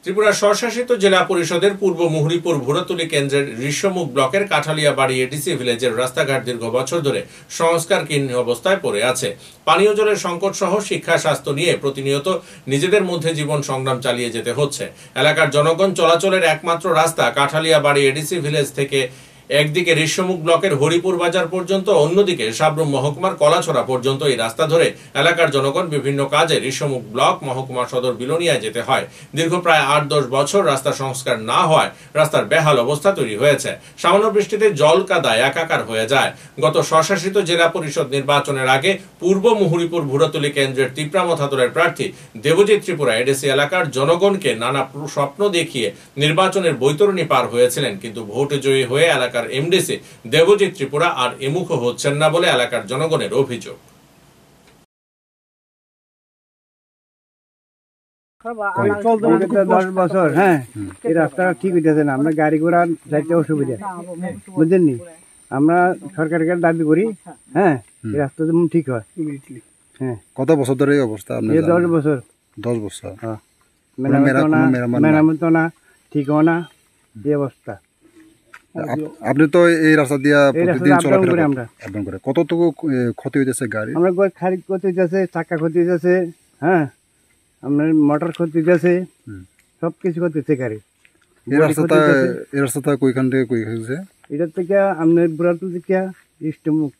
ত্রিপুরা স্বশাসিত জেলা পরিষদের পূর্ব মুহুরীপুর ভুরাতুলি কেন্দ্রের ঋষ্যমুখ ব্লকের কাঠালিয়া বাড়ি এডিসি ভিলেজের রাস্তাঘাট দীর্ঘ বছর ধরে সংস্কারহীন অবস্থায় পড়ে আছে। পানীয় জলের সংকট সহ শিক্ষা স্বাস্থ্য নিয়ে প্রতিনিয়ত নিজেদের মধ্যে জীবন সংগ্রাম চালিয়ে যেতে হচ্ছে। এলাকার জনগণ চলাচলের একমাত্র রাস্তা কাঠালিয়া বাড়ি এডিসি ভিলেজ থেকে একদিকে ঋষ্যমুখ ব্লকের হরিপুর বাজার পর্যন্ত, অন্যদিকে সাব্রুম মহকুমার কলাছড়া পর্যন্ত এই রাস্তা ধরে এলাকার জনগণ বিভিন্ন কাজে ঋষ্যমুখ ব্লক মহকুমা সদর বিলোনিয়ায় যেতে হয়। দীর্ঘ প্রায় ৮-১০ বছর রাস্তা সংস্কার না হওয়ায় রাস্তার বেহাল অবস্থা তৈরি হয়েছে। সামান্য বৃষ্টিতে জল কাদায় একাকার হয়ে যায়। গত স্বশাসিত জেলা পরিষদ নির্বাচনের আগে পূর্ব মুহুরীপুর ভুরাতুলি কেন্দ্রের তিপ্রামথা দলের প্রার্থী দেবজিৎ ত্রিপুরা এডিসি এলাকার জনগণকে নানা স্বপ্ন দেখিয়ে নির্বাচনের বৈতরণী পার হয়েছিলেন, কিন্তু ভোটে জয়ী হয়ে এলাকার এমডিসি দেবজিৎ ত্রিপুরা আর এমুখ হচ্ছেন না বলে এলাকার জনগণের অভিযোগ। 10 বছর এই রাস্তাটা ঠিক হইতেছে না। আমরা গাড়ি ঘোড়া যাইতে অসুবিধা, বুঝলেন নি? আমরা সরকারকে দাবি করি এই রাস্তা যেমন ঠিক হয়। কত বছর ধরে এই অবস্থা? 10 বছর। 10 বছর। মেরামত না, ঠিক না, এই অবস্থা। আপনি তো এই রাস্তা দিয়া প্রতিদিন চলাফেরা করেন, কতটুকু ক্ষতি হইতেছে গাড়ি? আমরা খারিজ ক্ষতি হইতেছে, চাকা ক্ষতি হইতেছে, আপনার মোটর ক্ষতি হইতেছে, সবকিছু ক্ষতি হচ্ছে গাড়ি। এই রাস্তাটা কইখান থেকে কই হয়েছে? এটার থেকে আপনার বুড়াতুল থেকে ঋষ্যমুখ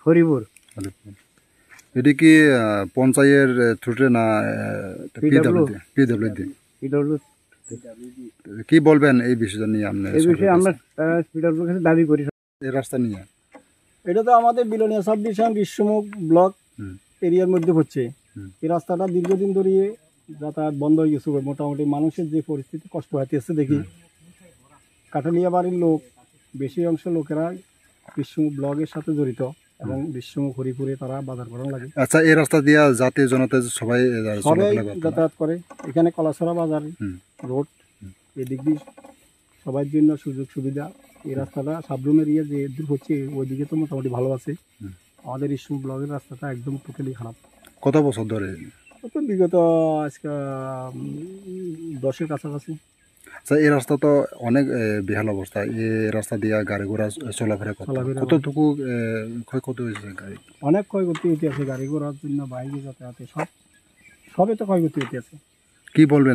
হরিপুর। এটি কি পঞ্চায়ের থ্রুতে না পিডব্লিউডি? কি বলবেন এই বিষয়টা নিয়ে? এই বিষয়ে আমরা পিডব্লিউডির কাছে দাবি করি এই রাস্তা নিয়ে। এটা তো আমাদের Belonia sub division Rishyamukh block এরিয়ার মধ্যে হচ্ছে। এই রাস্তাটা দীর্ঘদিন ধরে যাতায়াত বন্ধ হয়ে গেছে। মোটামুটি মানুষের যে পরিস্থিতি কষ্ট হইতেছে দেখি, কাঠালিয়া বাড়ির লোক বেশি অংশ লোকেরা ঋষ্যমুখ ব্লকের সাথে জড়িত এবং ঋষ্যমুখ হরিপুরে তারা বাজার করার লাগে। আচ্ছা, এই রাস্তা দিয়া জাতীয় জনতা সবাই যাতায়াত করে। এখানে কলাছড়া বাজার রোড, এদিক দিয়ে সবার জন্য সুযোগ সুবিধা। এই রাস্তাটা সাবরুম এরিয়া যে দূর হচ্ছে ওইদিকে তো মোটামুটি ভালো আছে। আমাদের ঋষ্যমুখ ব্লকের রাস্তাটা একদম টোটালি খারাপ। কত বছর ধরে? বিগত আজকে 10-এর কাছাকাছি। আচ্ছা, এই রাস্তা তো অনেক বেহাল অবস্থা। এই রাস্তা দিয়ে গাড়ি ঘোড়া চলাফেরা কতটুকু ক্ষয়ক্ষতি হয়েছে? গাড়ি অনেক ক্ষয়ক্ষতি হইতে আছে, গাড়ি ঘোড়ার জন্য বাইরে যাতায়াতে সবে তো ক্ষয়ক্ষতি হইতে আছে। কি বলবেন?